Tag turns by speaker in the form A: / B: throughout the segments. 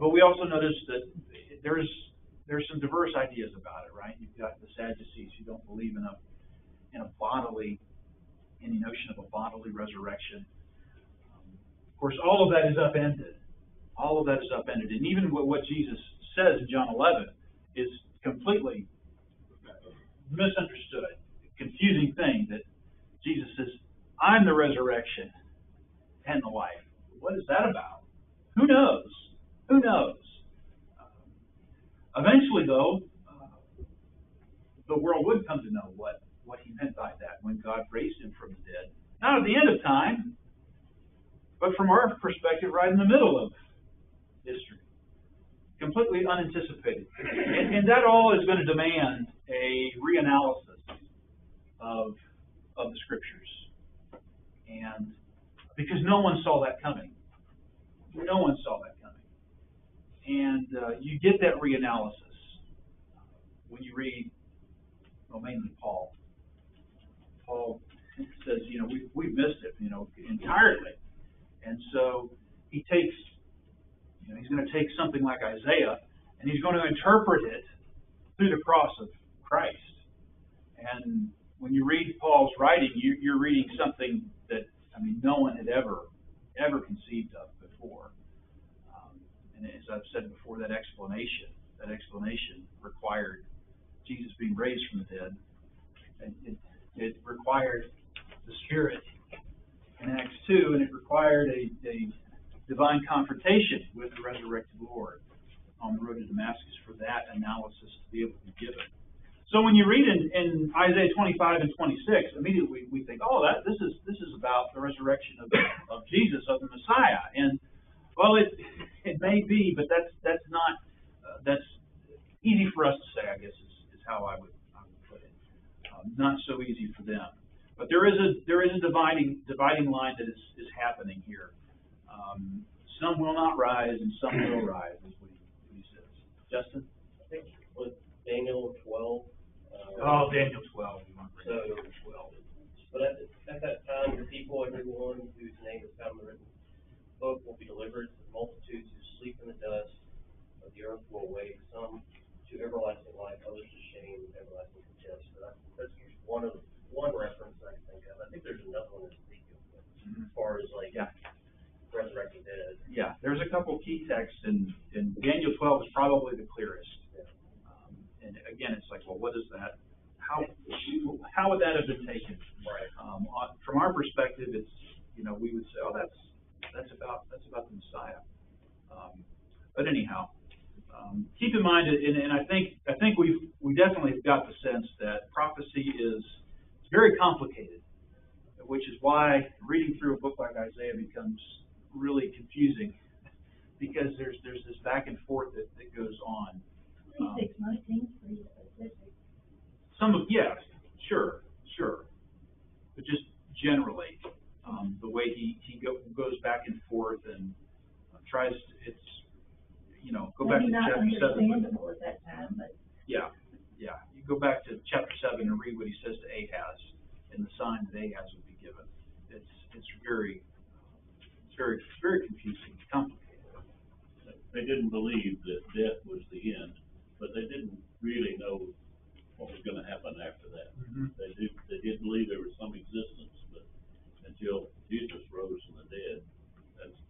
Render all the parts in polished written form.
A: But we also notice that there's some diverse ideas about it, right? You've got the Sadducees who don't believe in any notion of a bodily resurrection. Of course, all of that is upended. All of that is upended. And even what Jesus says in John 11 is completely misunderstood, confusing thing, that Jesus says, I'm the resurrection and the life. What is that about? Who knows? Who knows? Eventually, though, the world would come to know what he meant by that when God raised him from the dead. Not at the end of time, but from our perspective, right in the middle of history. Completely unanticipated. And that all is going to demand a reanalysis of the Scriptures. And because no one saw that coming. No one saw that coming. And you get that reanalysis when you read, well, mainly Paul. Paul says, we've missed it, entirely. And so he takes, he's going to take something like Isaiah, and he's going to interpret it through the cross of Christ. And when you read Paul's writing, you're reading something that, no one had ever conceived of before. And as I've said before, that explanation required Jesus being raised from the dead. And it required the Spirit in Acts 2, and it required a divine confrontation with the resurrected Lord on the road to Damascus for that analysis to be able to be given. So when you read in Isaiah 25 and 26, immediately we think, this is about the resurrection of Jesus, of the Messiah. And well, it may be, but that's not that's easy for us to say, I guess is how I would put it. Not so easy for them. But there is a dividing line that is happening here. Some will not rise, and some will rise, is what he says. Justin?
B: I think with Daniel 12.
A: Daniel 12.
B: So, 12. But at that time, the people, everyone whose name is found in the written book, will be delivered. The multitudes who sleep in the dust of the earth will awake, some to everlasting life, others to shame and everlasting contempt. So that's one reference I can think of. I think there's another one in Ezekiel, as far as resurrecting dead.
A: Yeah, there's a couple key texts, and Daniel 12 is probably the clearest.
B: Yeah.
A: And again, it's like, well, what is that? How would that have been taken?
B: Right.
A: From our perspective, it's we would say, that's about the Messiah. But anyhow, keep in mind, and I think we definitely have got the sense that prophecy is very complicated, which is why reading through a book like Isaiah becomes really confusing, because there's this back and forth that goes on.
C: 26:19 is pretty specific.
A: Yes, sure, but just generally, the way he goes back and forth and tries to, go back to chapter 7.
C: Understandable at that time, but
A: Yeah. You go back to chapter 7 and read what he says to Ahaz and the sign that Ahaz would be given. It's very confusing, complicated.
D: They didn't believe that death was the end, but they didn't really know what was going to happen after that.
A: Mm-hmm.
D: They did believe there was some existence, but until Jesus rose from the dead,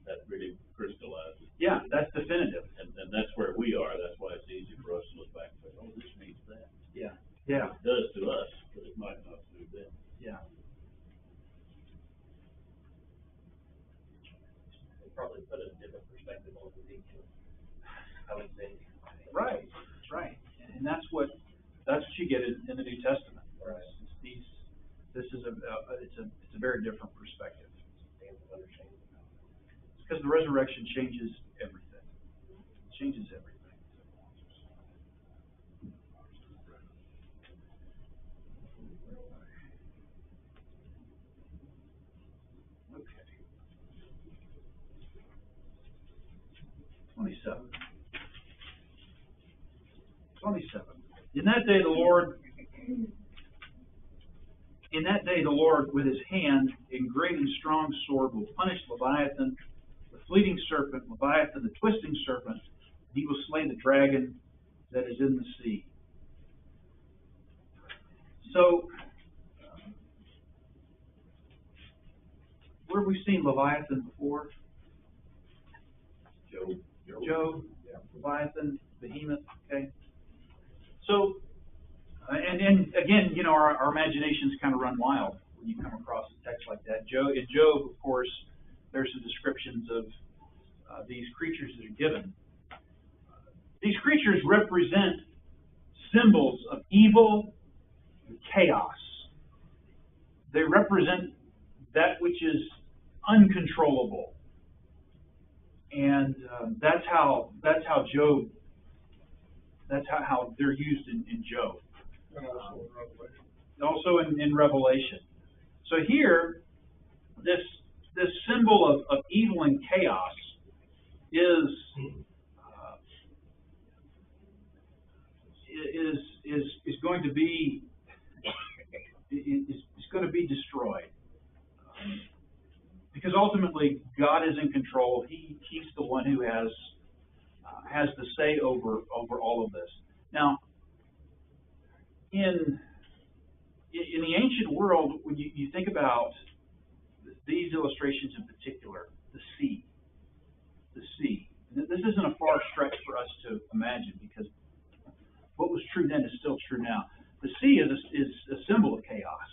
D: that really crystallized it.
A: Yeah, that's definitive.
D: And that's where we are. That's why it's easy for us to look back and say, oh, this means that.
A: Yeah.
D: It does to us, but it might not to them.
A: Yeah.
B: They probably put a different perspective on Ezekiel, I would think.
A: Right. And that's what you get in the New Testament.
B: Right.
A: This is it's a very different perspective. It's because the resurrection changes everything. It changes everything. Okay. 27. In that day the Lord with his hand in great and strong sword will punish Leviathan, the fleeting serpent, Leviathan, the twisting serpent, He will slay the dragon that is in the sea. So, where have we seen Leviathan before? Job, Leviathan, Behemoth, okay? So, and again, you know, our imaginations kind of run wild when you come across a text like that. In Job, of course, there's some descriptions of these creatures that are given. These creatures represent symbols of evil and chaos. They represent that which is uncontrollable. And that's how Job, that's how they're used in Job.
E: And also in Revelation.
A: Also in Revelation. So here, this symbol of evil and chaos is going to be destroyed, because ultimately God is in control. He's the one who has the say over all of this. Now, in the ancient world, when you think about these illustrations in particular, the sea. This isn't a far stretch for us to imagine, because what was true then is still true now. The sea is a symbol of chaos.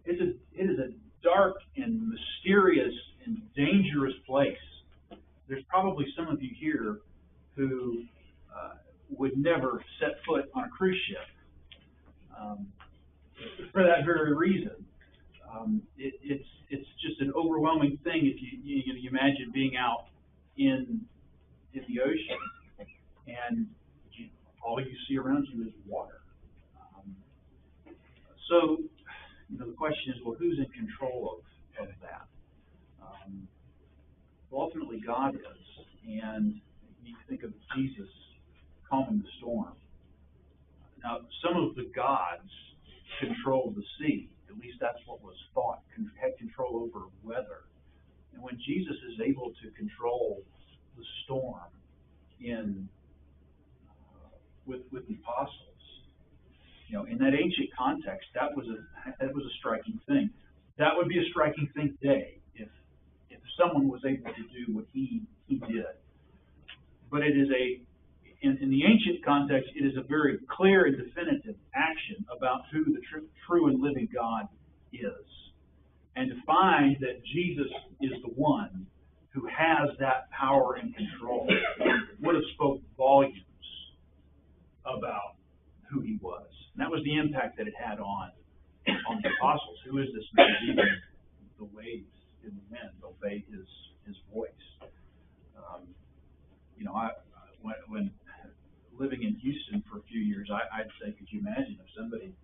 A: It is a dark and mysterious and dangerous place. There's probably some of you here who would never set foot on a cruise ship for that very reason. It's just an overwhelming thing if you imagine being out in the ocean and all you see around you is water. So, the question is, well, who's in control of that? Well, ultimately, God is. And you think of Jesus calming the storm. Now, some of the gods control the sea. At least that's what was thought. Had control over weather. And when Jesus is able to control the storm with the apostles, in that ancient context, that was a striking thing. That would be a striking thing today if someone was able to do what he did. But it is in the ancient context, it is a very clear and definitive action about who the true and living God is. And to find that Jesus is the one who has that power and control would have spoke volumes about who he was. And that was the impact that it had on the apostles. Who is this man? Even the waves and the wind obey his voice. When living in Houston for a few years, I'd say, could you imagine if somebody,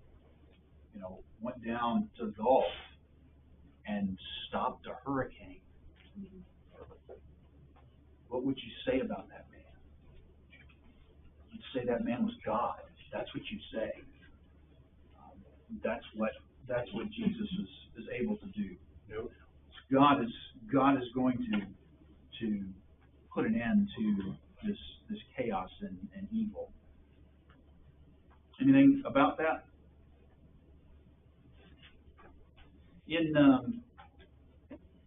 A: went down to the Gulf and stopped a hurricane? What would you say about that man? You'd say that man was God. That's what you'd say. That's what Jesus is able to do.
E: Yep.
A: God is going to put an end to this chaos and evil. Anything about that? In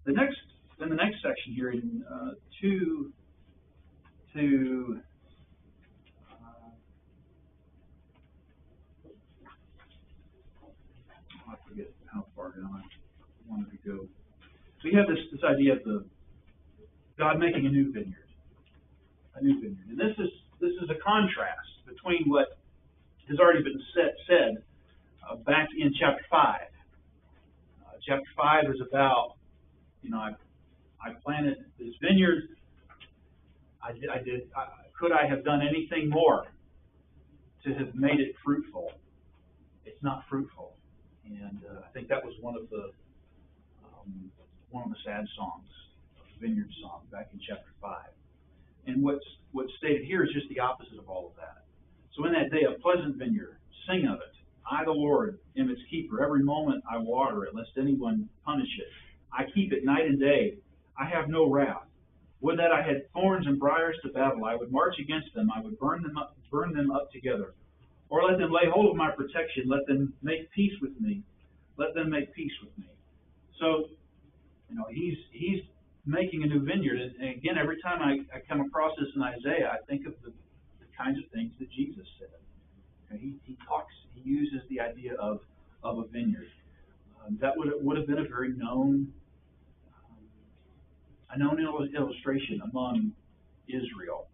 A: the next section here, in I forget how far down I wanted to go. We have this idea of God making a new vineyard. And this is a contrast between what has already been said back in chapter 5. Chapter 5 is about, I planted this vineyard. Could I have done anything more to have made it fruitful? It's not fruitful. And I think that was one of the sad songs, the vineyard song, back in chapter 5. And what's stated here is just the opposite of all of that. So in that day, a pleasant vineyard, sing of it. I, the Lord, am its keeper. Every moment I water it, lest anyone punish it. I keep it night and day. I have no wrath. Would that I had thorns and briars to battle. I would march against them. I would burn them up together. Or let them lay hold of my protection. Let them make peace with me. Let them make peace with me. So, he's making a new vineyard. And again, every time I come across this in Isaiah, I think of the kinds of things that Jesus said. He uses the idea of a vineyard. That would have been a very known illustration among Israel.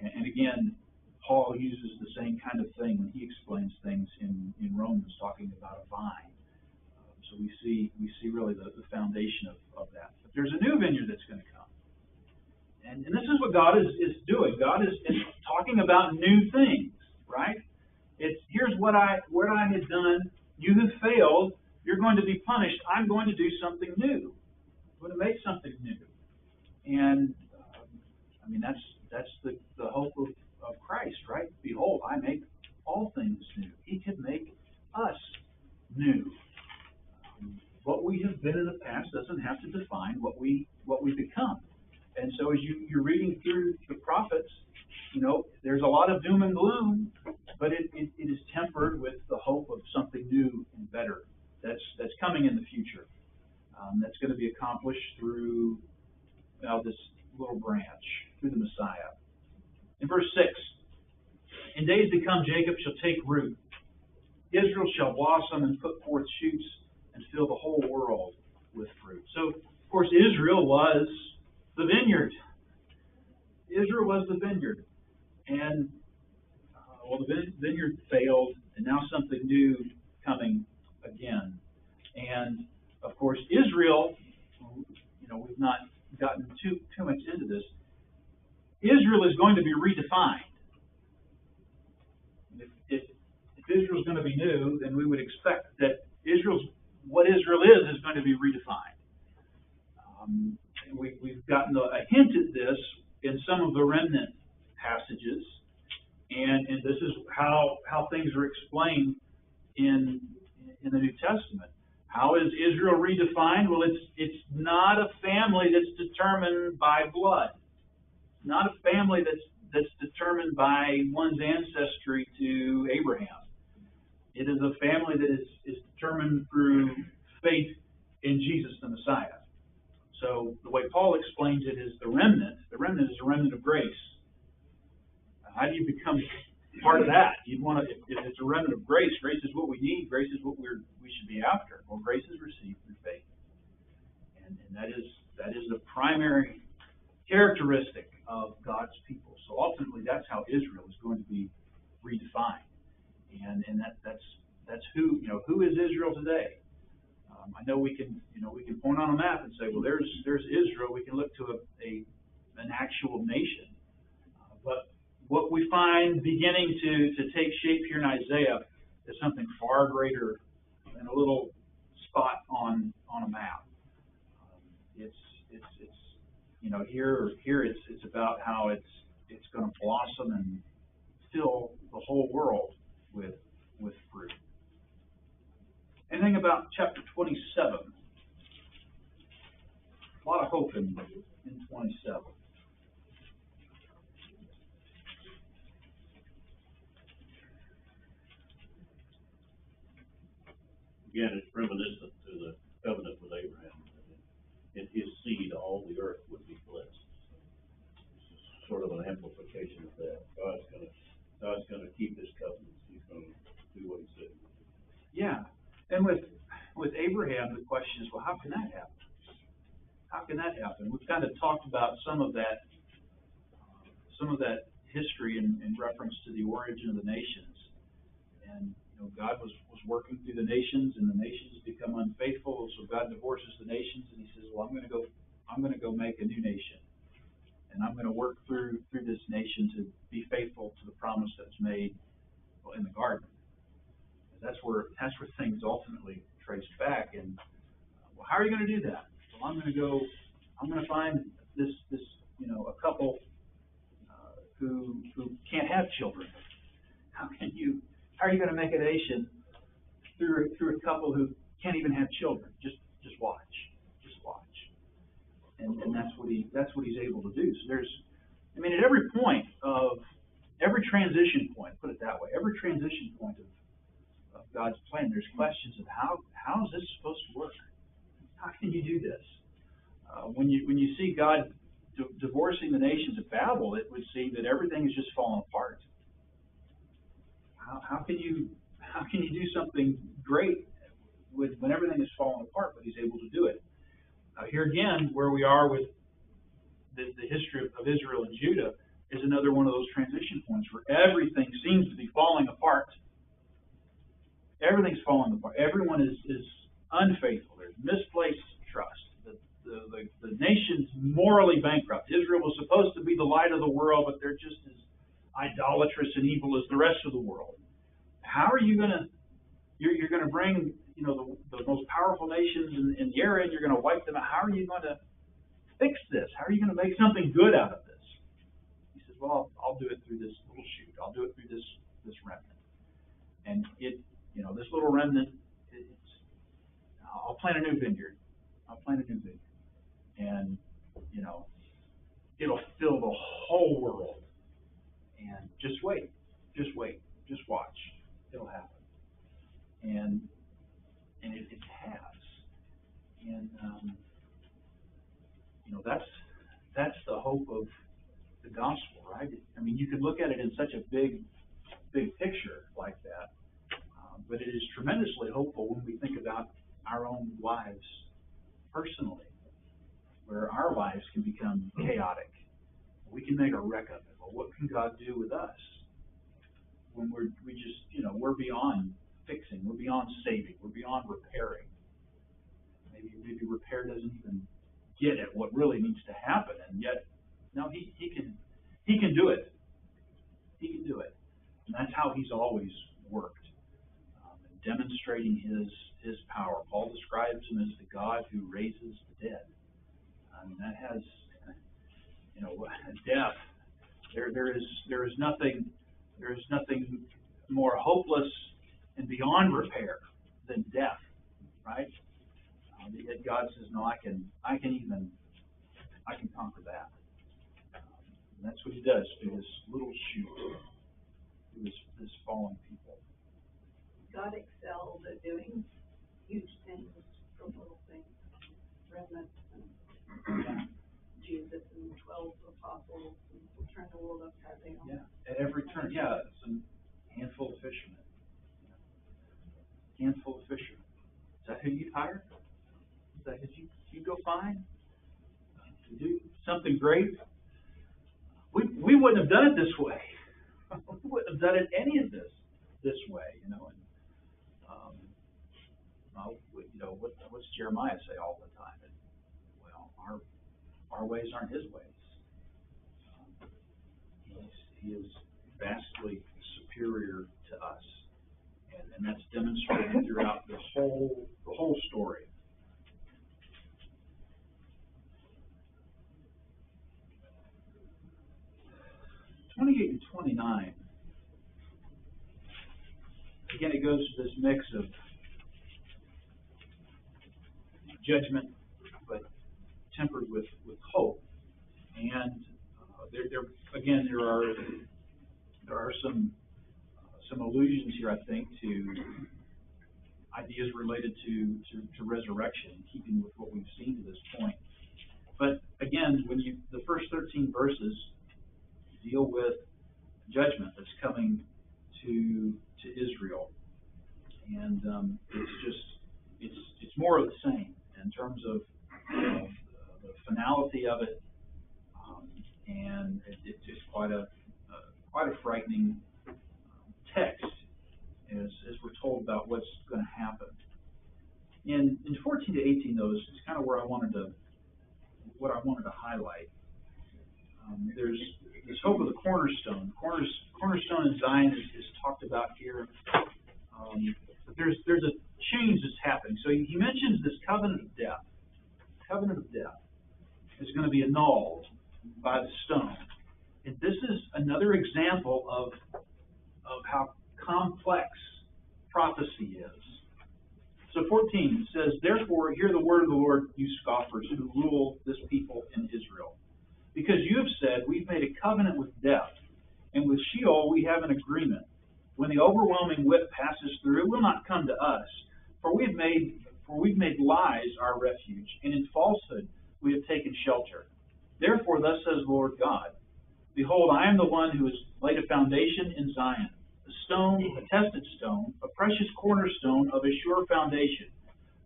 A: And again, Paul uses the same kind of thing when he explains things in Romans, talking about a vine. So we see really the foundation of that. But there's a new vineyard that's going to come. And this is what God is doing. God is talking about new things, right? Here's what I had done. You have failed. You're going to be punished. I'm going to do something new. I'm going to make something new. And that's the hope of Christ, right? Behold, I make all things new. He can make us new. What we have been in the past doesn't have to define what we become. And so as you're reading through the prophets, there's a lot of doom and gloom, but it is tempered with the hope of something new and better that's coming in the future. That's going to be accomplished through this little branch, through the Messiah. In verse 6, in days to come Jacob shall take root. Israel shall blossom and put forth shoots and fill the whole world with fruit. So, of course, Israel was the vineyard. Israel was the vineyard. And, the vineyard failed, and now something new coming again. And, of course, Israel, we've not gotten too much into this. Israel is going to be redefined. If Israel is going to be new, then we would expect that what Israel is going to be redefined. We've gotten a hint at this in some of the remnant passages, and this is how things are explained in the New Testament. How is Israel redefined? Well, it's not a family that's determined by blood, not a family that's determined by one's ancestry to Abraham. It is a family that is determined through faith in Jesus the Messiah. So the way Paul explains it is the remnant is a remnant of grace. How do you become part of that? If it's a remnant of grace, grace is what we need. Grace is what we should be after. Well, grace is received through faith, and that is the primary characteristic of God's people. So ultimately, that's how Israel is going to be redefined, and that's who is Israel today. I know we can point on a map and say, well, there's Israel. We can look to an actual nation, but what we find beginning to take shape here in Isaiah is something far greater than a little spot on a map. It's here it's about how it's going to blossom and fill the whole world with fruit. Anything about chapter 27? A lot of hope in 27.
D: Again, it's reminiscent to the covenant with Abraham. In his seed, all the earth would be blessed. It's sort of an amplification of that. God's going to keep his covenant. He's going to do what he said.
A: Yeah, and with Abraham, the question is, well, how can that happen? How can that happen? We've kind of talked about some of that history in reference to the origin of the nations, and God was working through the nations, and the nations become unfaithful. So God divorces the nations, and He says, "Well, I'm going to go make a new nation, and I'm going to work through this nation to be faithful to the promise that was made in the garden." That's where things ultimately trace back. And well, how are you going to do that? Well, I'm going to find this a couple who can't have children. How are you going to make a nation through a couple who can't even have children? Just watch. And that's what he's able to do. So at every point of, every transition point, put it that way, every transition point of God's plan, there's questions of how is this supposed to work? How can you do this? When you see God divorcing the nations of Babel, it would seem that everything is just falling apart. How can you do something great when everything is falling apart, but he's able to do it? Here again, where we are with the history of Israel and Judah is another one of those transition points where everything seems to be falling apart. Everything's falling apart. Everyone is unfaithful. There's misplaced trust. The nation's morally bankrupt. Israel was supposed to be the light of the world, but they're just as idolatrous and evil as the rest of the world. How are you gonna? You're gonna bring the most powerful nations in the area, and you're gonna wipe them out. How are you going to fix this? How are you going to make something good out of this? He says, well, I'll do it through this little shoot. I'll do it through this remnant. And this little remnant, I'll plant a new vineyard. And, it'll fill the whole world. And just wait. Just watch. It'll happen. And it has. And, that's the hope of the gospel, right? You could look at it in such a big picture like that, but it is tremendously hopeful when we think about our own lives personally, where our lives can become chaotic. We can make a wreck of it. Well, what can God do with us when we're beyond fixing, we're beyond saving, we're beyond repairing? Maybe repair doesn't even get at what really needs to happen, and yet, no, he can do it. He can do it, and that's how he's always worked, demonstrating his power. Paul describes him as the God who raises the dead. That has, death. There is nothing more hopeless and beyond repair than death, right? Yet God says, no, I can conquer that. And that's what he does through this little shoot, through this fallen people.
F: God excels at doing huge things from little things. Remnants and Jesus and 12 apostles, and turn the world upside down.
A: Yeah, at every turn. Yeah, it's a handful of fishermen. Handful of fishermen. Is that who you hired? Is that who you go find to do something great? We wouldn't have done it this way. We wouldn't have done it any of this way, And what's Jeremiah say all the time? Our ways aren't his ways. He is vastly superior to us, and that's demonstrated throughout the whole story. Verse 28 and 29. Again, it goes to this mix of judgment, but tempered with hope. And there are some allusions here, I think, to ideas related to resurrection, in keeping with what we've seen to this point. But again, the first 13 verses deal with judgment that's coming to Israel, and it's more of the same in terms of the finality of it, and it's just quite a frightening text as we're told about what's going to happen. In 14 to 18, though, is kind of where I wanted to highlight. There's this hope of the cornerstone. Cornerstone in Zion is talked about here. But there's a change that's happening. So he mentions this covenant of death. Covenant of death is going to be annulled by the stone. And this is another example of how complex prophecy is. So 14 says, "Therefore hear the word of the Lord, you scoffers who rule this people in Israel. Because you have said, we've made a covenant with death, and with Sheol we have an agreement. When the overwhelming whip passes through, it will not come to us. For we've made lies our refuge, and in falsehood we have taken shelter. Therefore thus says the Lord God, behold, I am the one who has laid a foundation in Zion, a stone, a tested stone, a precious cornerstone of a sure foundation.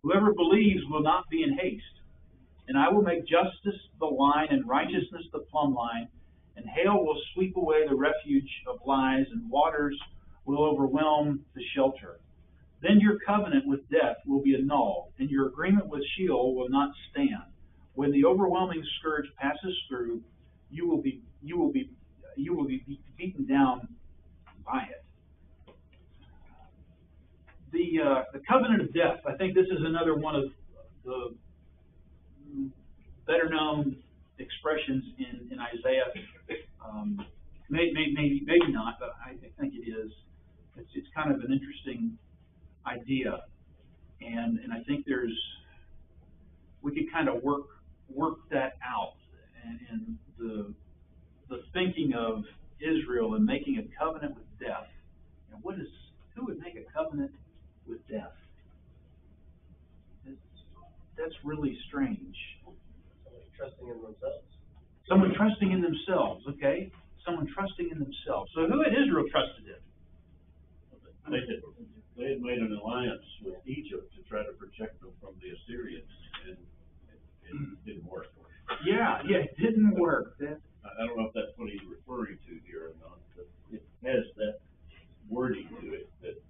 A: Whoever believes will not be in haste. And I will make justice the line and righteousness the plumb line, and hail will sweep away the refuge of lies, and waters will overwhelm the shelter. Then your covenant with death will be annulled, and your agreement with Sheol will not stand. When the overwhelming scourge passes through, you will be beaten down by it." The covenant of death. I think this is another one of the better known expressions in Isaiah. Maybe not, but I think it is. It's kind of an interesting idea, and I think we could kind of work that out, and the thinking of Israel and making a covenant with death. And who would make a covenant with death? That's really strange.
B: Somebody trusting in themselves.
A: Someone trusting in themselves, okay? Someone trusting in themselves. So who had Israel trusted in?
D: They had made an alliance with Egypt to try to protect them from the Assyrians, and it didn't work.
A: Yeah, it didn't work.
D: I don't know if that's what he's referring to here or not, but it has that wording to it that,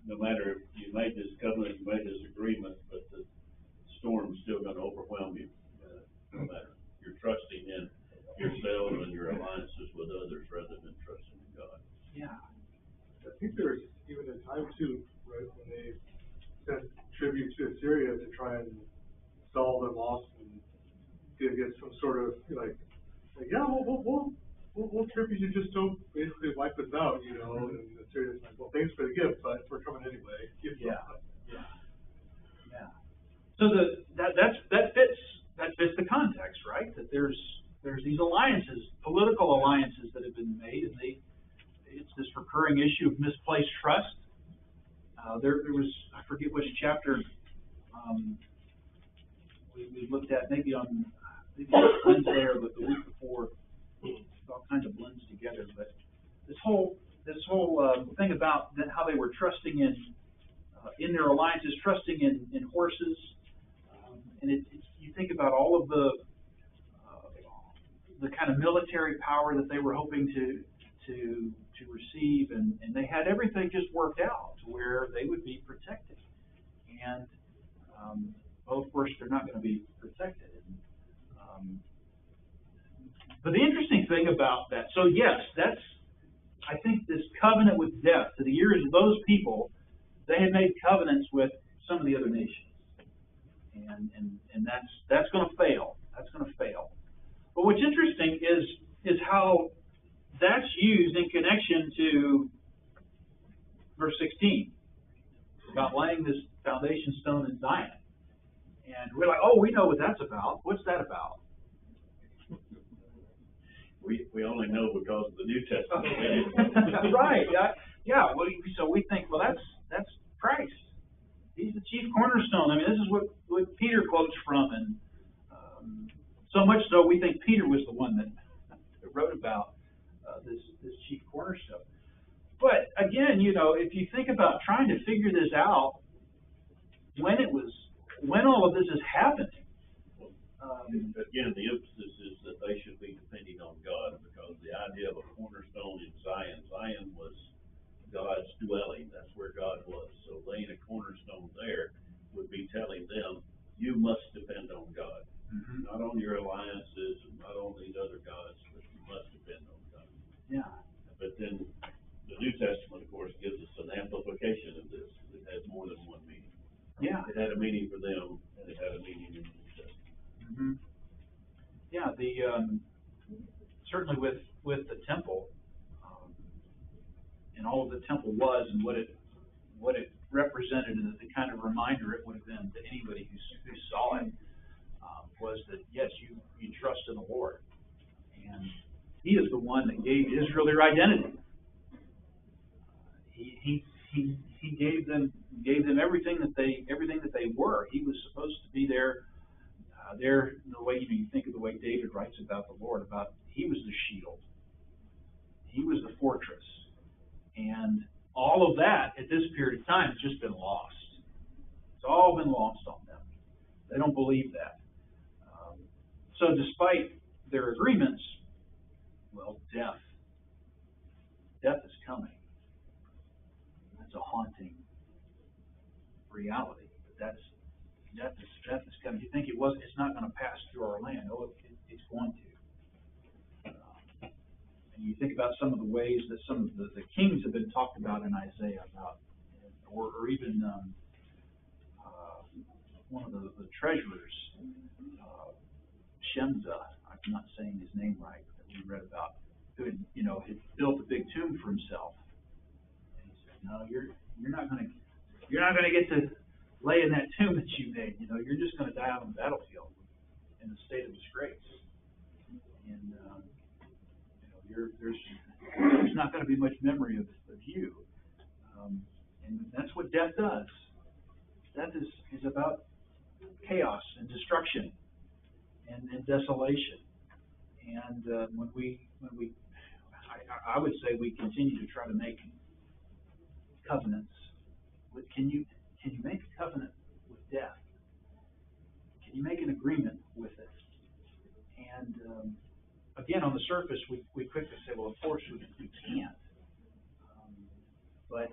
D: no matter if you made this covenant, you made this agreement, but the storm's still going to overwhelm you. No matter. You're trusting in yourself and your alliances with others rather than trusting in God.
A: Yeah.
E: I think there's even a time too, right, when they sent tribute to Assyria to try and stall them off and get some sort of yeah, we'll tribute you, just don't basically wipe us out, and Assyria's like, well, thanks for the gift, but we're coming anyway.
A: Yeah. So that fits the context, right? That there's these alliances, political alliances that have been made, and it's this recurring issue of misplaced trust. There was, I forget which chapter we looked at, maybe Wednesday or the week before. It all kind of blends together, but this whole thing about how they were trusting in their alliances, trusting in horses, and you think about all of the kind of military power that they were hoping to receive, and they had everything just worked out to where they would be protected, and well, of course, they're not going to be protected. But the interesting thing about that, so yes, I think this covenant with death, to the ears of those people, they had made covenants with some of the other nations, and that's going to fail. That's going to fail. But what's interesting is how that's used in connection to verse 16 about laying this foundation stone in Zion. And we're like, oh, we know what that's about. What's that about?
D: We only know because of the New Testament.
A: Right. Yeah. So we think, well, that's Christ. He's the chief cornerstone. I mean, this is what Peter quotes from, and so much so we think Peter was the one that wrote about this chief cornerstone. But again, if you think about trying to figure this out, when all of this is happening.
D: Again, the emphasis is that they should be depending on God, because the idea of a cornerstone in Zion was God's dwelling. That's where God was. So laying a cornerstone there would be telling them, you must depend on God. Mm-hmm. Not on your alliances and not on these other gods, but you must depend on God. Yeah. But then the New Testament, of course, gives us an amplification of this. It has more than one meaning.
A: Yeah.
D: It had a meaning for them, and it had a meaning in the New Testament.
A: Mm-hmm. Yeah, certainly with the temple, and all of the temple was, and what it represented, and the kind of reminder it would have been to anybody who saw it, was that, yes, you trust in the Lord. And He is the one that gave Israel their identity. He gave them everything that they were. He was supposed to be there in the way you think of the way David writes about the Lord, about He was the shield. He was the fortress. And all of that at this period of time has just been lost. It's all been lost on them. They don't believe that. So despite their agreements, well, death is coming. That's a haunting reality. But death is coming. You think it's not going to pass through our land? Oh, it's going to. And you think about some of the ways that some of the kings have been talked about in Isaiah, or even one of the treasurers, Shemza, I'm not saying his name right, that we read about, who had built a big tomb for himself. And he said, "No, you're not going to get to lay in that tomb that you made. You're just going to die on the battlefield in a state of disgrace. And there's not going to be much memory of you." And that's what death does. Death is about chaos and destruction and desolation. And when we I would say we continue to try to make covenants. Can you make a covenant with death? Can you make an agreement with it? And again, on the surface, we quickly say, well, of course we can't. But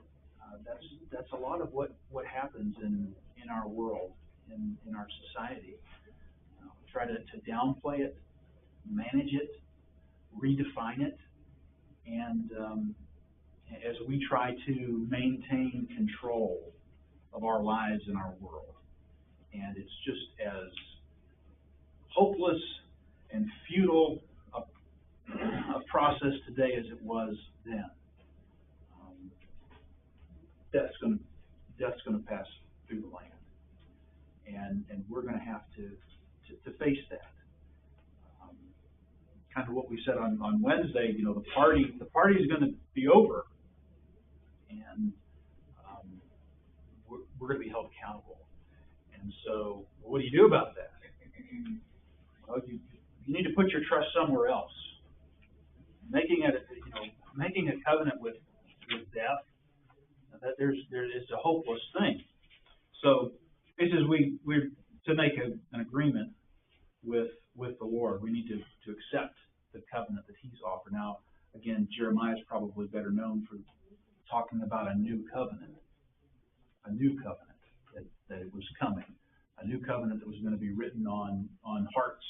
A: that's a lot of what happens in our world, in our society. We try to downplay it, manage it, redefine it, and as we try to maintain control of our lives and our world. And it's just as hopeless and futile a process today as it was then. Death's going to pass through the land, and we're going to have to face that. Kind of what we said on Wednesday. The party is going to be over, and we're going to be held accountable. And so, what do you do about that? Well, you need to put your trust somewhere else. Making a covenant with death, that it's a hopeless thing. So this is we're to make an agreement with the Lord. We need to accept the covenant that He's offered. Now, again, Jeremiah is probably better known for talking about a new covenant that it was coming, a new covenant that was going to be written on hearts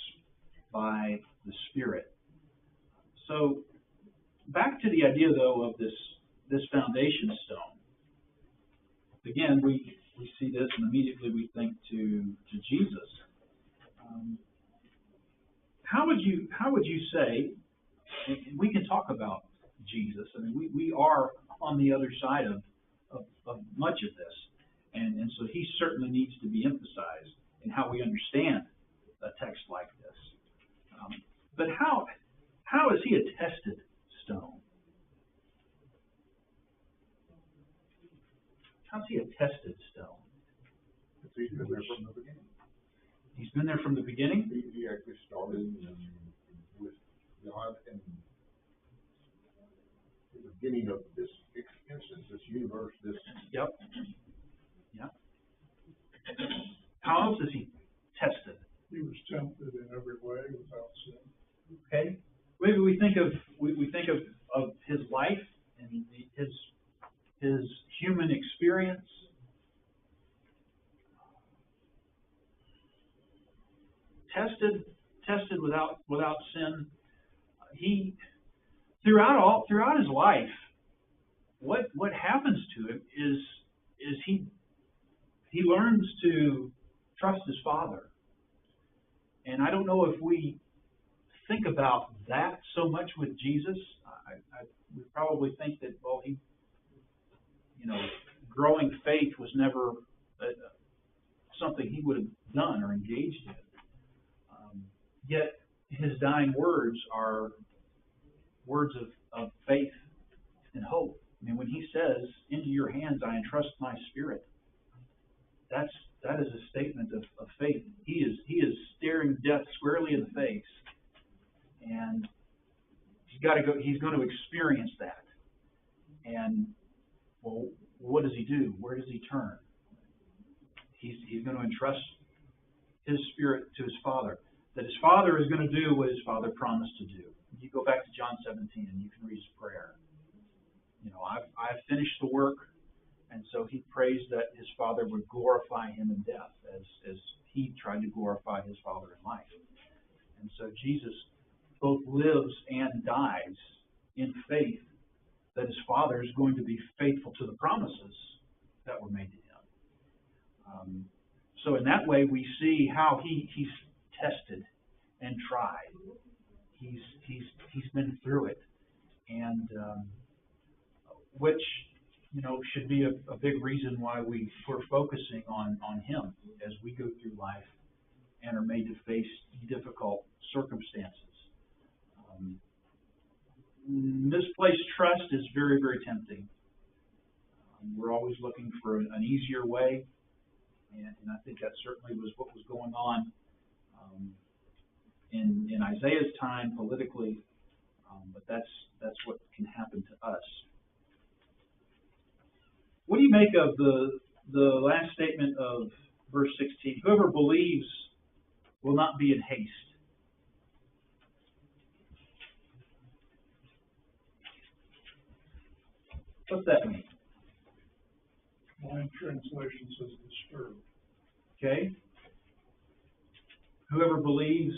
A: by the Spirit. So back to the idea, though, of this foundation stone. Again, we see this, and immediately we think to Jesus. How would you say? And we can talk about Jesus. I mean, we are on the other side of much of this, and so He certainly needs to be emphasized in how we understand a text like this. But how is He a tested stone? How's He a tested stone?
G: He's been there from the beginning.
A: He's been there from the beginning?
G: He actually started with God and the beginning of this instance, this universe, this.
A: Yep. How else is He tested?
E: He was tempted in every way without sin.
A: Okay. Maybe we think of His life and his human experience. Tested without sin. He throughout his life, what happens to him is he learns to trust his Father. And I don't know if we think about that so much with Jesus. We probably think that, well, he, growing faith was never something he would have done or engaged in. Yet his dying words are words of faith and hope. I mean, when he says, "Into your hands I entrust my spirit," that is a statement of faith. He is staring death squarely in the face, and he's going to experience that. And well, what does he do? Where does he turn? He's going to entrust his spirit to his Father. That his Father is going to do what his Father promised to do. You go back to John 17 and you can read his prayer. You know, I've finished the work, and so he prays that his Father would glorify him in death as he tried to glorify his Father in life. And so Jesus both lives and dies in faith that his Father is going to be faithful to the promises that were made to him. So in that way, we see how he's tested and tried. He's been through it, and which, you know, should be a big reason why we're focusing on him as we go through life and are made to face difficult circumstances. Misplaced trust is very, very tempting. We're always looking for an easier way, and I think that certainly was what was going on in Isaiah's time politically, but that's what can happen to us. What do you make of the last statement of verse 16? Whoever believes will not be in haste. What's that mean?
H: My translation says disturbed.
A: Okay. Whoever believes,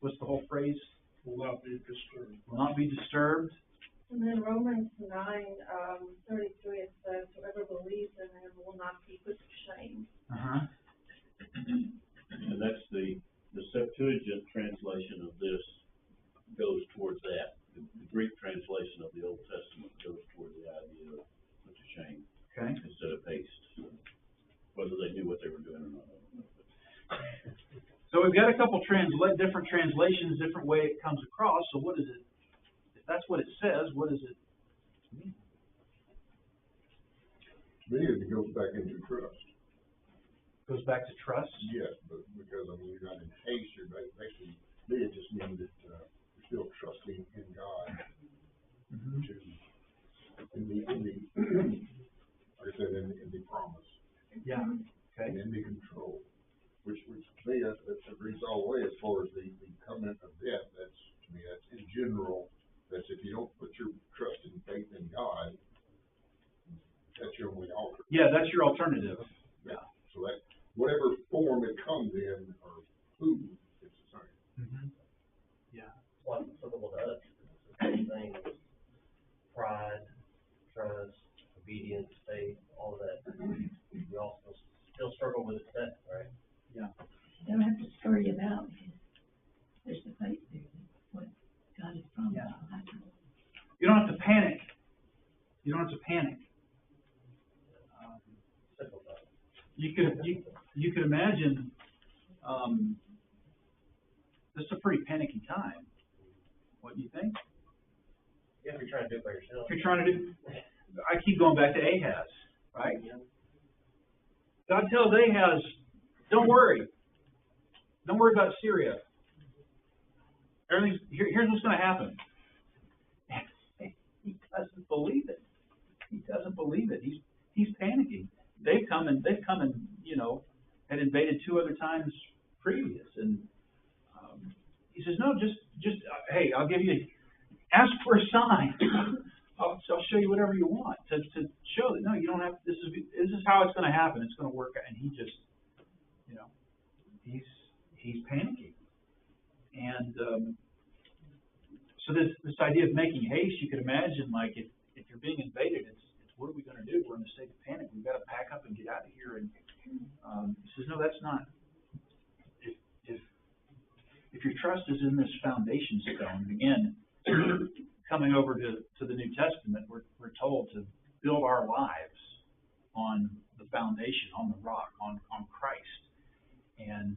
A: what's the whole phrase?
H: Will not be disturbed.
A: Will not be disturbed.
I: And then Romans 9:33, it says, whoever believes in him will not be put to shame.
D: And that's the Septuagint translation of this goes towards that. The Greek translation of the Old Testament goes toward the idea of put to shame,
A: Okay.
D: instead of haste. Whether they knew what they were doing or not, I don't know.
A: So we've got a couple different translations, different way it comes across. So what is it? If that's what it says, what does it mean?
G: To me, it goes back into trust.
A: Goes back to trust.
G: Yes, but because, I mean, you're not in haste, you're basically, to me, it just means that, you're still trusting in God
A: Mm-hmm.
G: to, in the, like I said, in the promise.
A: Yeah. Okay.
G: And in the control, which to me, that reads all the way as far as the covenant of death. That's, to me, that's in general, that's if you don't put your trust and faith in God, that's your only alternative.
A: Yeah, that's your alternative. Yeah.
G: So that, whatever form it comes in, or who, it's the same.
A: Mm-hmm. Yeah.
B: What's applicable to us, it's the same thing as pride, trust, obedience, faith, all of that. We all still struggle with it today, right?
A: Yeah.
C: You don't have to scurry about because there's the faith there, what God has promised.
A: Yeah.
C: will happen.
A: You don't have to panic. You don't have to panic.
B: Simple thing.
A: You could imagine. This is a pretty panicky time. What do you think?
B: Yeah, if you're trying to do it by yourself.
A: If you're trying to do, I keep going back to Ahaz, right? God tells Ahaz, don't worry about Syria. Here's what's going to happen. He doesn't believe it. He doesn't believe it. He's panicking. They've come and had invaded 2 other times previous, and he says, no, just hey, I'll give you, ask for a sign. I'll show you whatever you want to show that no, you don't have. This is how it's going to happen. It's going to work out. And he just, he's panicking, and so this idea of making haste, you could imagine, like if you're being invaded, it's what are we going to do? We're in a state of panic. We've got to pack up and get out of here. And he says, no, that's not. If your trust is in this foundation stone, again, coming over to the New Testament, we're told to build our lives foundation, on the rock, on Christ. And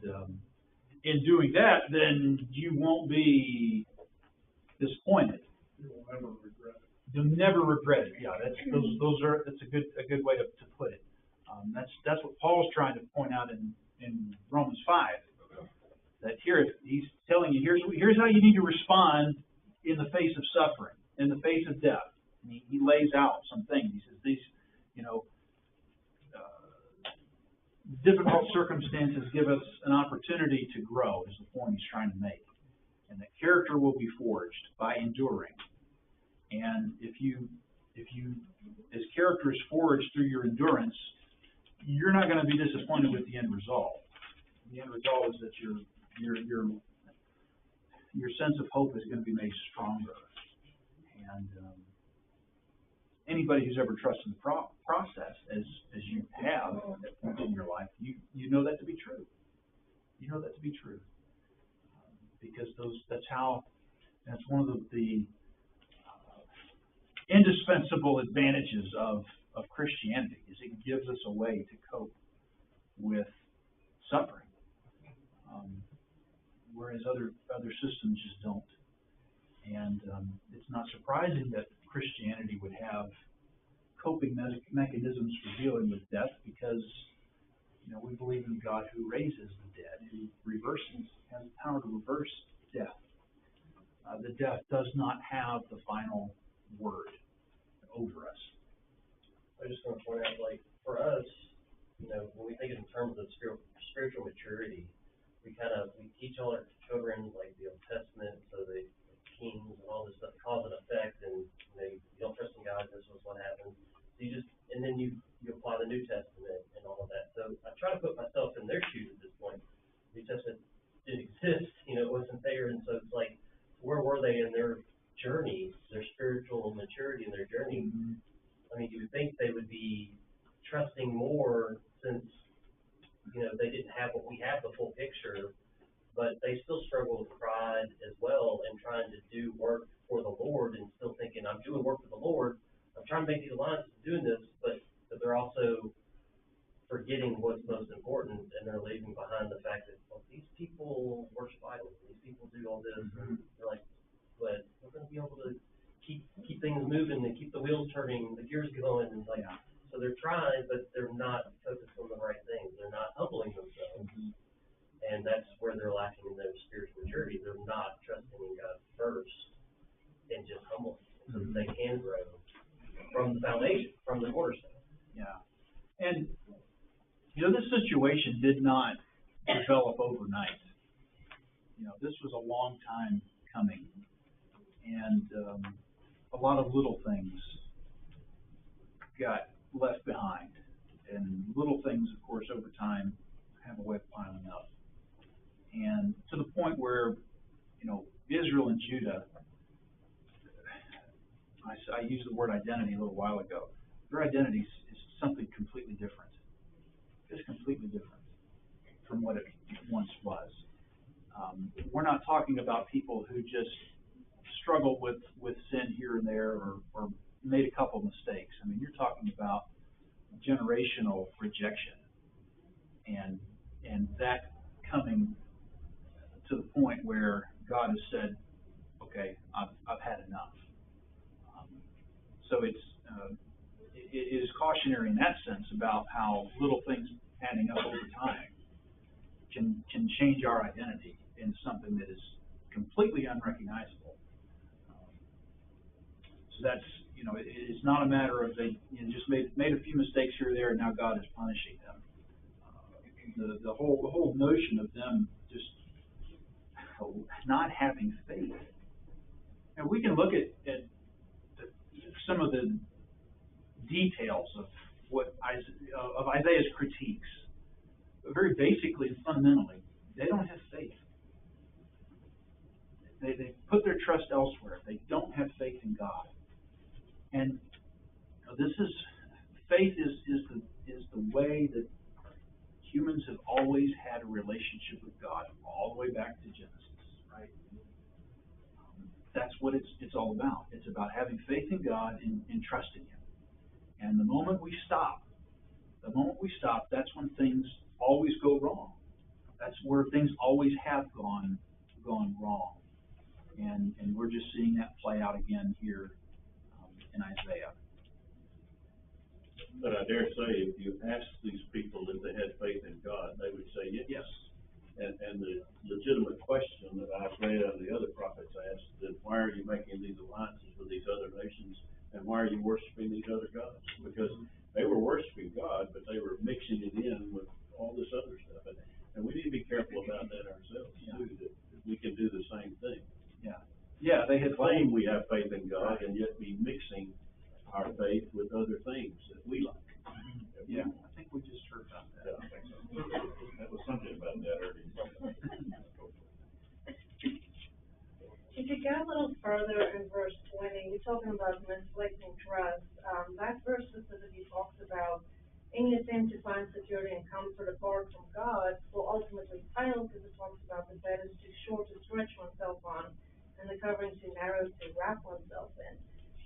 A: in doing that, then you won't be disappointed.
H: You will never regret it.
A: You'll never regret it. Yeah, that's a good way to put it. That's what Paul's trying to point out in Romans 5. That here he's telling you, here's how you need to respond in the face of suffering, in the face of death. And he lays out some things. He says these, difficult circumstances give us an opportunity to grow, is the point he's trying to make. And that character will be forged by enduring. And if as character is forged through your endurance, you're not going to be disappointed with the end result. The end result is that your sense of hope is going to be made stronger. And anybody who's ever trusted the process, as you have at points in your life, you know that to be true. You know that to be true, because that's one of the indispensable advantages of Christianity, is it gives us a way to cope with suffering, whereas other systems just don't. And it's not surprising that Christianity would have coping mechanisms for dealing with death, because we believe in a God who raises the dead, who has the power to reverse death. The death does not have the final word over us.
B: I just want to point out, like, for us, when we think in terms of spiritual maturity, we teach all our children, like, the Old Testament, so the kings and all this stuff, cause and effect, and you don't trust in God, this was what happened. So and then you apply the New Testament and all of that. So I try to put myself in their shoes at this point. The New Testament didn't exist, it wasn't there, and so it's like, where were they in their journey, their spiritual maturity in their journey? I mean, you would think they would be trusting more, since they didn't have what we have, the full picture, but they still struggle with pride as well, and trying to do work for the Lord, and still thinking, I'm doing work for the Lord, I'm trying to make these alliances, doing this, but they're also forgetting what's most important, and they're leaving behind the fact that, well, these people worship idols, these people do all this, and they're like, but we're going to be able to keep things moving and keep the wheels turning, the gears going, and like, so they're trying, but they're not focused on the right things. They're not humbling themselves, and that's where they're lacking in their spiritual maturity. They're not trusting in God first, and just humbling, so that they can grow from the foundation, from the cornerstone.
A: Yeah, and this situation did not develop overnight. This was a long time coming, and a lot of little things got left behind, and little things, of course, over time have a way of piling up, and to the point where Israel and Judah, I used the word identity a little while ago. Their identity is something completely different. It's completely different from what it once was. We're not talking about people who just struggled with sin here and there, or made a couple mistakes. I mean, you're talking about generational rejection, and that coming to the point where God has said, okay, I've had enough. So it is cautionary in that sense about how little things adding up over time can change our identity into something that is completely unrecognizable. So that's, it's not a matter of they just made a few mistakes here or there, and now God is punishing them. The whole notion of them just not having faith. And we can look at some of the details of Isaiah's critiques, but very basically and fundamentally, they don't have faith. They put their trust elsewhere. They don't have faith in God. And faith is the way that humans have always had a relationship with God, all the way back to Genesis, right? That's what it's all about. It's about having faith in God and trusting Him. And the moment we stop The moment we stop, that's when things always go wrong. That's where things always have gone wrong. And we're just seeing that play out again here in Isaiah.
D: But I dare say, if you ask these people if they had faith in God, they would say yes.
A: Yes.
D: And the legitimate question that Isaiah and the other prophets asked, that why are you making these alliances with these other nations, and why are you worshiping these other gods? Because they were worshiping God, but they were mixing it in with all this other stuff. And we need to be careful about that ourselves, too, that we can do the same thing.
A: Yeah. Yeah, they had
D: Claim we have faith in God, and yet be mixing our faith with other things that we like.
A: Yeah, I think we just heard about that.
D: Yeah, I think so. That was something about that earlier.
I: If you go a little further in verse 20, you're talking about misplacing trust. That verse specifically talks about any attempt to find security and comfort apart from God will ultimately fail, because it talks about the bed is too short to stretch oneself on, and the covering too narrow to wrap oneself in.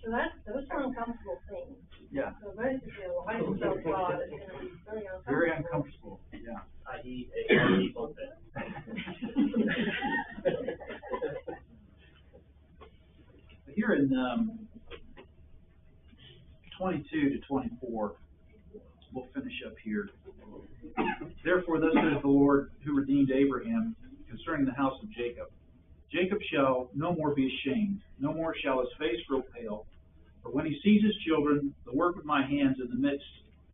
I: So those are uncomfortable things.
A: Yeah.
I: So basically, a life without God is going to be very uncomfortable.
A: Very uncomfortable, yeah.
B: I.e., a RV pulpit.
A: Here in 22 to 24, we'll finish up here. Therefore, thus says the Lord, who redeemed Abraham, concerning the house of Jacob. Jacob shall no more be ashamed, no more shall his face grow pale. For when he sees his children, the work of my hands in the midst,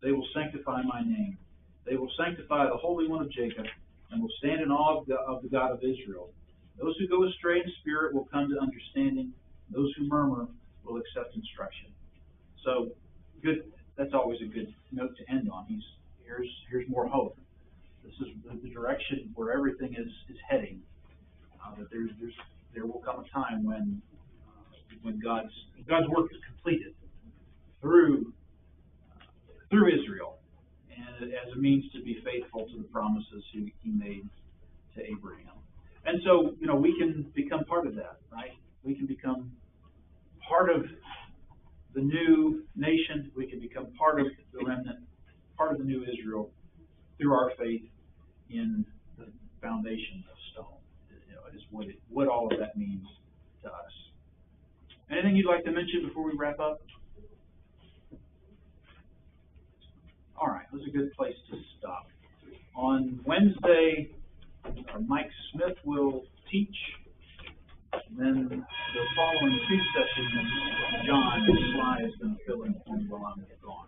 A: they will sanctify my name. They will sanctify the Holy One of Jacob, and will stand in awe of the God of Israel. Those who go astray in spirit will come to understanding. Those who murmur will accept instruction. So, good. That's always a good note to end on. Here's more hope. This is the direction where everything is heading. That there will come a time when God's work is completed through Israel, and as a means to be faithful to the promises he made to Abraham. And so, we can become part of that, right? We can become part of the new nation. We can become part of the remnant, part of the new Israel, through our faith in the foundation of stone. Is what all of that means to us. Anything you'd like to mention before we wrap up? All right, this is a good place to stop. On Wednesday, Mike Smith will teach. Then the following two sessions, John Sly is going to fill in for me while I'm gone.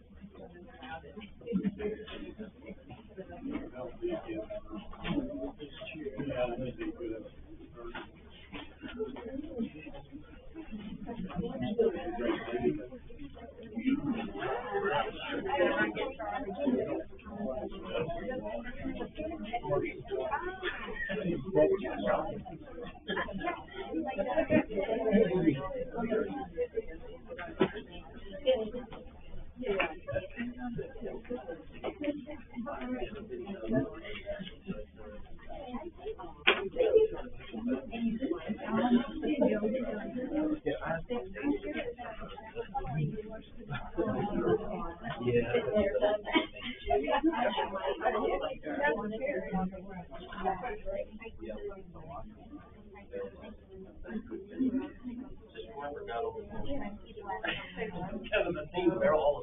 B: Kevin, the thing, they're all